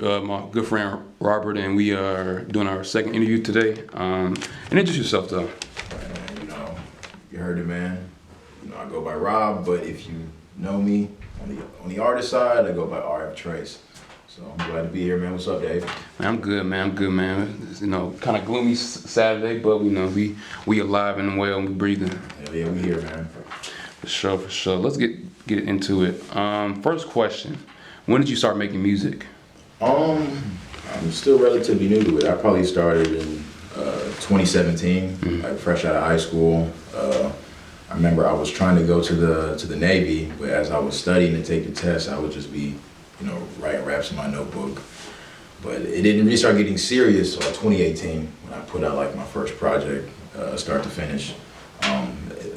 my good friend Robert, and we are doing our second interview today. And introduce yourself, though. And, you heard it, man. I go by Rob, but if you know me on the artist side, I go by RF Trace. So I'm glad to be here, man. What's up, Dave? Man, I'm good, man. I'm good, man. It's, kind of gloomy Saturday, but we alive and well and we breathing. Hell yeah, we here, man. For sure, for sure. Let's get into it. First question: when did you start making music? I'm still relatively new to it. I probably started in 2017, like fresh out of high school. I remember I was trying to go to the Navy, but as I was studying to take the test, I would just be, writing raps in my notebook. But it didn't really start getting serious until 2018 when I put out like my first project, start to finish,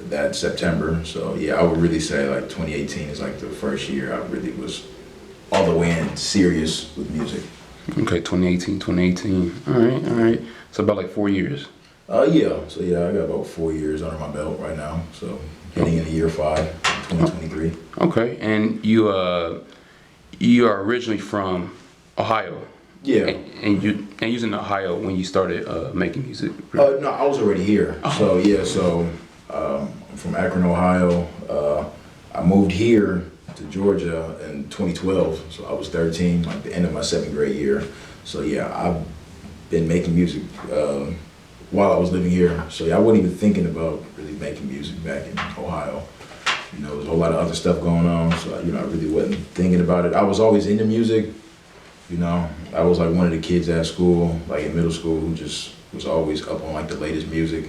that September. So yeah, I would really say like 2018 is like the first year I really was all the way in serious with music. Okay, 2018. All right. So about like 4 years. Yeah. So yeah, I got about 4 years under my belt right now. So heading into year 5, 2023. Okay, and you are originally from Ohio. Yeah. And you was in Ohio when you started making music. No, I was already here. Oh. So yeah, I'm from Akron, Ohio. I moved here to Georgia in 2012. So I was 13, like the end of my 7th grade year. So yeah, I've been making music while I was living here. So yeah, I wasn't even thinking about really making music back in Ohio. There was a whole lot of other stuff going on. So I really wasn't thinking about it. I was always into music. I was like one of the kids at school, like in middle school, who just was always up on like the latest music.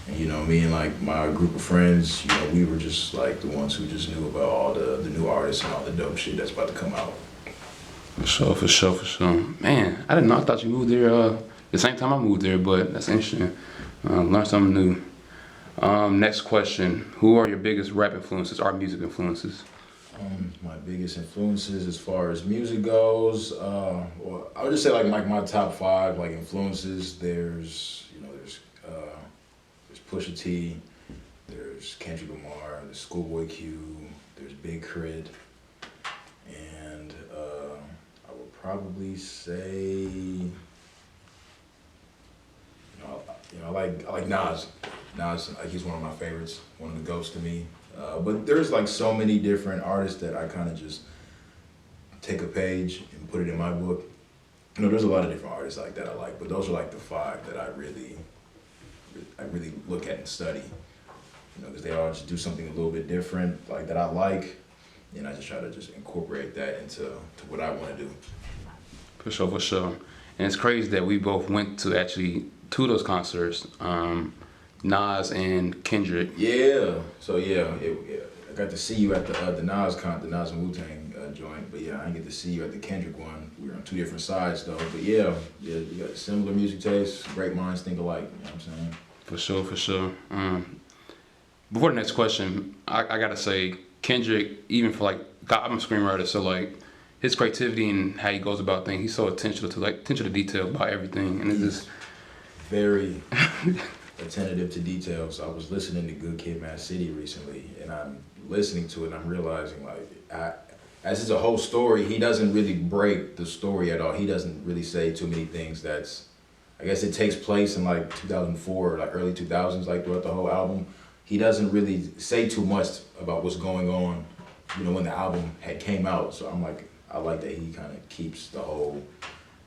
And me and like my group of friends, we were just like the ones who just knew about all the new artists and all the dope shit that's about to come out. For sure. Man, I didn't know. I thought you moved there the same time I moved there, but that's interesting. Learn something new. Next question: who are your biggest rap influences, or music influences? My biggest influences as far as music goes, well, I would just say like my top 5 like influences. There's Pusha T, there's Kendrick Lamar, there's Schoolboy Q, there's Big Crit, and I would probably say, I like Nas. Nas, he's one of my favorites, one of the goats to me. But there's like so many different artists that I kind of just take a page and put it in my book. There's a lot of different artists like that I like, but those are like the 5 that I really look at and study. Because they all just do something a little bit different, like that I like, and I just try to just incorporate that into what I want to do. For sure. And it's crazy that we both went to actually 2 of those concerts. Nas and Kendrick. Yeah. So yeah, I got to see you at the Nas and Wu-Tang joint. But yeah, I didn't get to see you at the Kendrick one. We were on 2 different sides though. But yeah, you got similar music tastes. Great minds think alike. You know what I'm saying? For sure. Before the next question, I gotta say Kendrick, even for like, I'm a screenwriter, so like his creativity and how he goes about things, he's so attention to detail about everything, and it's just very attentive to details. I was listening to Good Kid, Mad City recently, and I'm listening to it and I'm realizing like, as it's a whole story, he doesn't really break the story at all. He doesn't really say too many things I guess it takes place in like 2004 or like early 2000s, like throughout the whole album. He doesn't really say too much about what's going on, when the album had came out. So I like that he kind of keeps the whole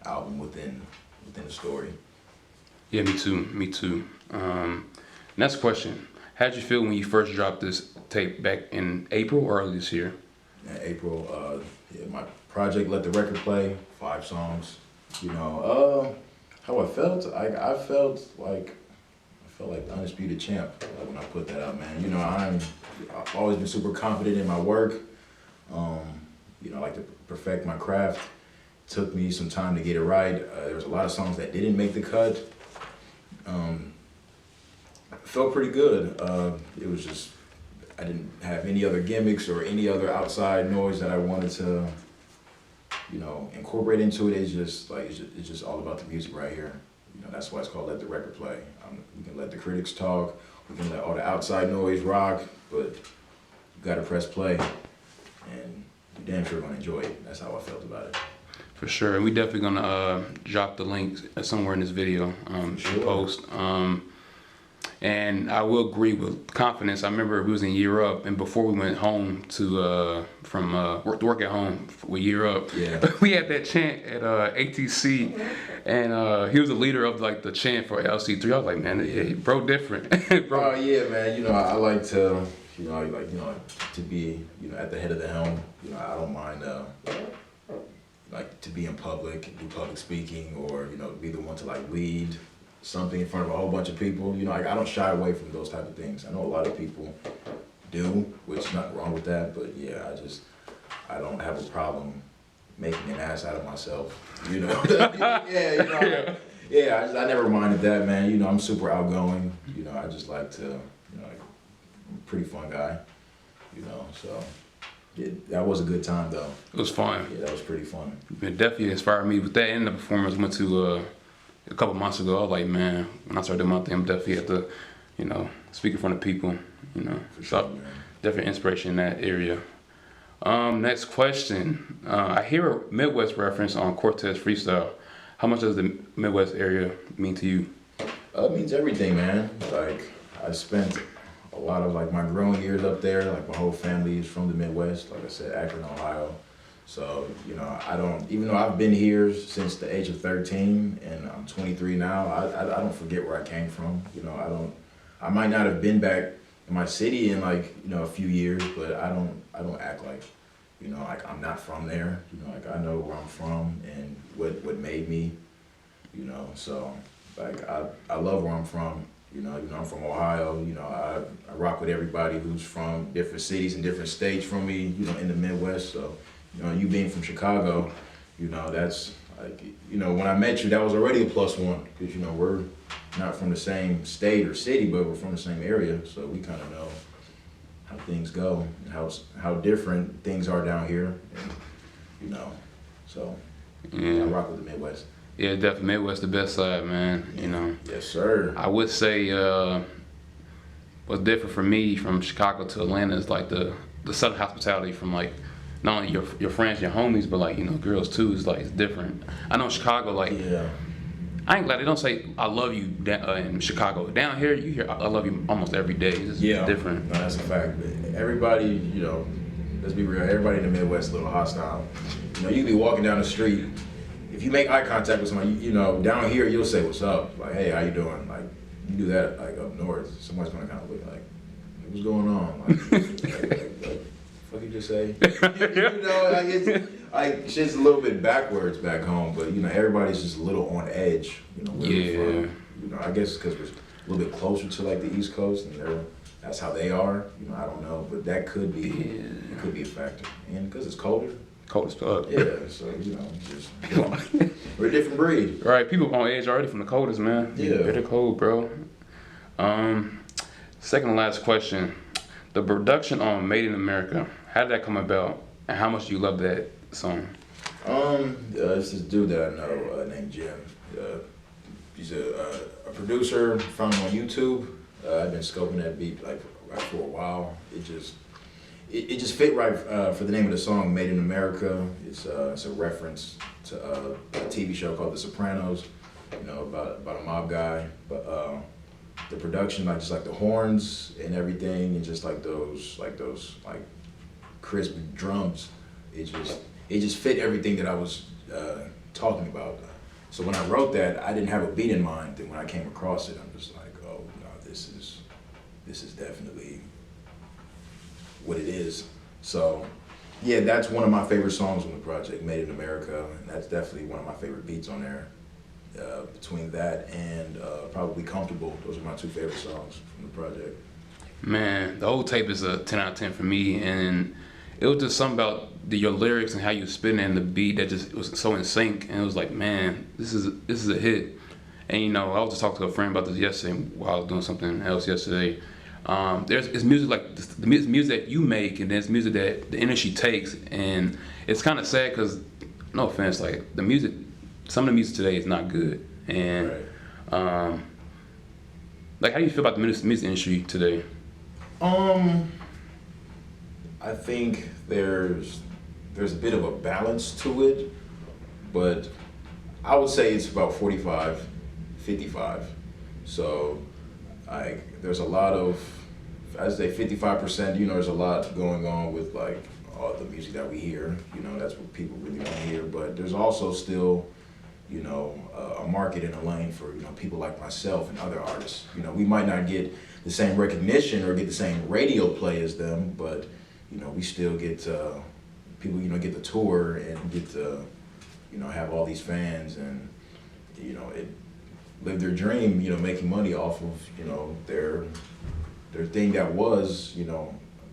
album within the story. Yeah, me too. Next question. How did you feel when you first dropped this tape back in April or early this year? In April, my project, Let the Record Play, 5 songs. How I felt? I felt like the undisputed champ when I put that out, man. I've always been super confident in my work. I like to perfect my craft. It took me some time to get it right. There was a lot of songs that didn't make the cut. Felt pretty good. It was just, I didn't have any other gimmicks or any other outside noise that I wanted to, incorporate into it. It's just all about the music right here. That's why it's called Let the Record Play. We can let the critics talk. We can let all the outside noise rock, but you gotta press play, and you're damn sure gonna enjoy it. That's how I felt about it. For sure. And we definitely gonna drop the link somewhere in this video Sure. post. And I will agree with confidence. I remember we was in Year Up, and before we went home to from work at home with Year Up, Yeah. we had that chant at ATC, and he was the leader of like the chant for LC3. I was like, man, yeah, bro, different, bro. Oh yeah, man. You know, I like to, to be, at the head of the helm. You know, I don't mind, like to be in public, do public speaking, or be the one to like lead something in front of a whole bunch of people. You know, like I don't shy away from those type of things. I know a lot of people do, which nothing wrong with that. But yeah, I don't have a problem making an ass out of myself. You know, yeah, I never minded that, man. You know, I'm super outgoing. You know, I just like to, like, I'm a pretty fun guy. You know, so yeah, that was a good time though. It was fun. Yeah, that was pretty fun. It definitely inspired me with that and the performance. Went to a couple months ago. I was like, man, when I started doing my thing, I'm definitely at the, speak in front of people. For So sure, man. definitely inspiration in that area. Next question. I hear a Midwest reference on Cortez Freestyle. How much does the Midwest area mean to you? It means everything, man. Like, I spent a lot of like my growing years up there. Like my whole family is from the Midwest. Like I said, Akron, Ohio. So, I don't, even though I've been here since the age of 13 and I'm 23 now, I don't forget where I came from. I might not have been back in my city in like, a few years, but I don't act like, like I'm not from there. Like I know where I'm from and what made me, so like I love where I'm from. I'm from Ohio. I rock with everybody who's from different cities and different states from me, in the Midwest. So, you being from Chicago, that's like, when I met you, that was already a plus one because, we're not from the same state or city, but we're from the same area. So we kind of know how things go and how different things are down here. And, so Yeah. I rock with the Midwest. Yeah, definitely Midwest the best side, man. Yes, sir. I would say what's different for me from Chicago to Atlanta is like the Southern hospitality from like not only your friends, your homies, but like girls too. Is like it's different. I know in Chicago, like Yeah. I ain't glad they don't say I love you in Chicago. Down here, you hear I love you almost every day. It's just different. No, that's a fact. Everybody, let's be real. Everybody in the Midwest is a little hostile. You be walking down the street. If you make eye contact with somebody, down here you'll say what's up, like, hey, how you doing? Like, you do that like up north, somebody's gonna kind of look like, what's going on? Like, fuck you just say? Like it's shit's a little bit backwards back home, but everybody's just a little on edge, where we're from. I guess because we're a little bit closer to like the East Coast, and that's how they are. I don't know, but that could be it could be a factor, and because it's colder. Cold as fuck. Yeah, so just we're a different breed. Right, people on edge already from the coldest, man. Yeah. Bitter cold, bro. Second to last question. The production on Made in America, how did that come about? And how much do you love that song? This is a dude that I know named Jim. He's a producer, found him on YouTube. I've been scoping that beat like for a while. It just fit right for the name of the song, Made in America. It's a reference to a TV show called The Sopranos, about a mob guy. But the production, like just like the horns and everything, and just like those crisp drums, it just fit everything that I was talking about. So when I wrote that, I didn't have a beat in mind. Then when I came across it, I'm just like, oh no, this is definitely what it is. So yeah, that's one of my favorite songs on the project, Made in America, and that's definitely one of my favorite beats on there. Between that and probably Comfortable, those are my two favorite songs from the project. Man, the whole tape is a 10 out of 10 for me, and it was just something about your lyrics and how you spin it and the beat that just was so in sync, and it was like, man, this is a hit. And I was just talking to a friend about this yesterday while I was doing something else yesterday. It's music like the music that you make, and there's music that the industry takes, and it's kind of sad because, no offense, like the music, some of the music today is not good, and Right. Like how do you feel about the music industry today? I think there's a bit of a balance to it, but I would say it's about 45, 55. So there's a lot of, I'd say 55%, there's a lot going on with like all the music that we hear, that's what people really want to hear. But there's also still, a market in a lane for, people like myself and other artists. We might not get the same recognition or get the same radio play as them, but, we still get, people, get the tour and get to, have all these fans and, live their dream, making money off of, their thing that was,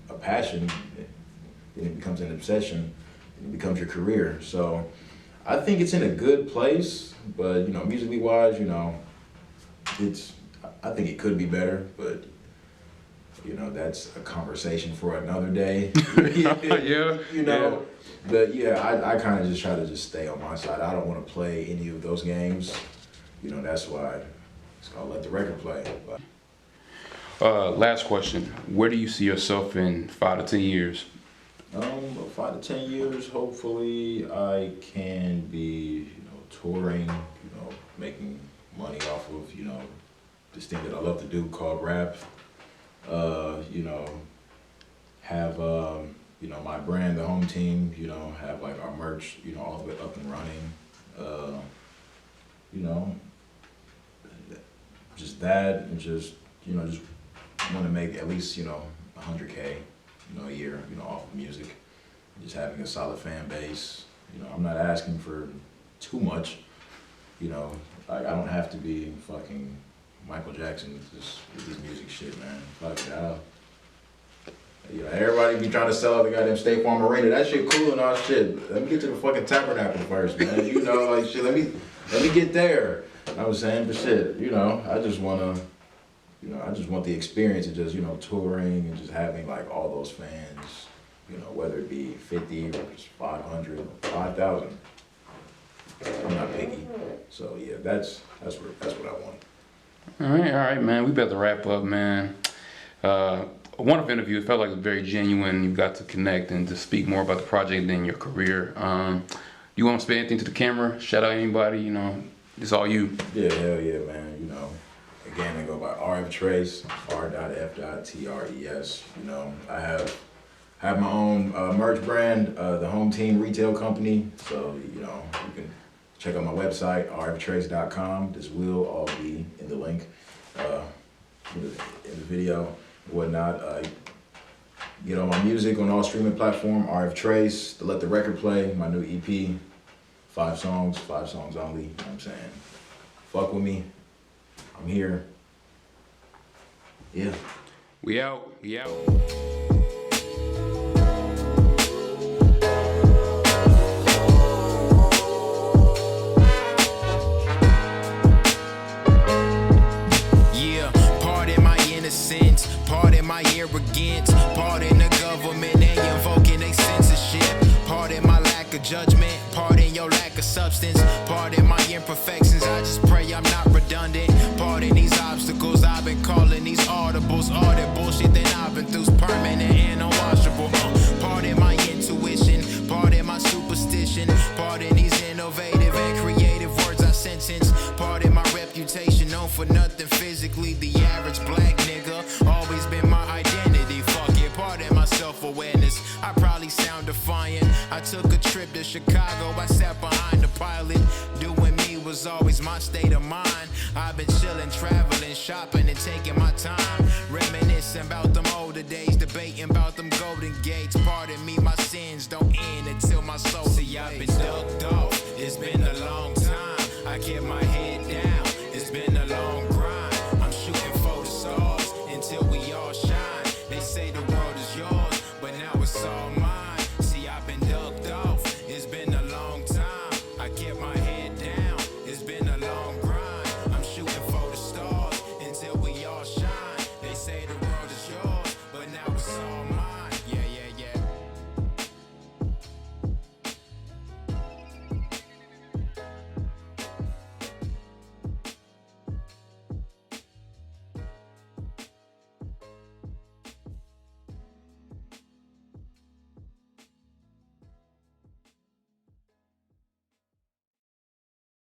a passion. Then it becomes an obsession, and it becomes your career. So I think it's in a good place, but musically wise, I think it could be better, but that's a conversation for another day. Yeah. But yeah, I kind of just try to just stay on my side. I don't want to play any of those games. That's why it's called Let the Record Play. Last question. Where do you see yourself in 5 to 10 years? 5 to 10 years, hopefully I can be, touring, making money off of, this thing that I love to do called rap. Have, my brand, the home team, have like our merch, all the way up and running. Just that, and just want to make at least, $100K, a year, off of music. Just having a solid fan base. I'm not asking for too much. I don't have to be fucking Michael Jackson with this music shit, man. Fuck it out. Everybody be trying to sell out the goddamn State Farm Arena. That shit cool and all shit. Let me get to the fucking Tabernacle first, man. Shit. Let me get there. I was saying, but shit, I just wanna, I just want the experience of just, touring and just having like all those fans, whether it be 50 or just 500, 5,000. I'm not picky. So yeah, that's what I want. All right, man. We better wrap up, man. A wonderful interview. It felt like it was very genuine. You got to connect and to speak more about the project and your career. You want to say anything to the camera? Shout out anybody, it's all you. Yeah, hell yeah, man. Again, I go by RF Trace, R.F.Tres. I have my own merch brand, the Home Team Retail Company. So, you can check out my website, rftrace.com. This will all be in the link in the video and whatnot. Get all my music on all streaming platform, RF Trace, to Let the Record Play, my new EP. 5 songs only, you know what I'm saying? Fuck with me. I'm here. Yeah. We out. Yeah, pardon my innocence, pardon my arrogance, pardon the government and invoking their censorship, pardon my lack of judgment, pardon your lack of substance, pardon my imperfections, I just pray I'm not redundant, pardon these obstacles, I've been calling these audibles, all that bullshit that I've been through's permanent and unwashable, pardon my intuition, pardon my superstition, pardon these innovative and creative words I sentence, pardon my reputation, known for nothing physically, the average black nigga, always been my identity, fuck it, pardon my self-awareness, I probably sound defiant, I took a trip to Chicago, I sat behind the pilot, doing me was always my state of mind, I've been chilling, traveling, shopping and taking my time, reminiscing about them older days, debating about them golden gates, pardon me, my sins don't end until my soul. See, I've been ducked off, it's been a long time, I kept my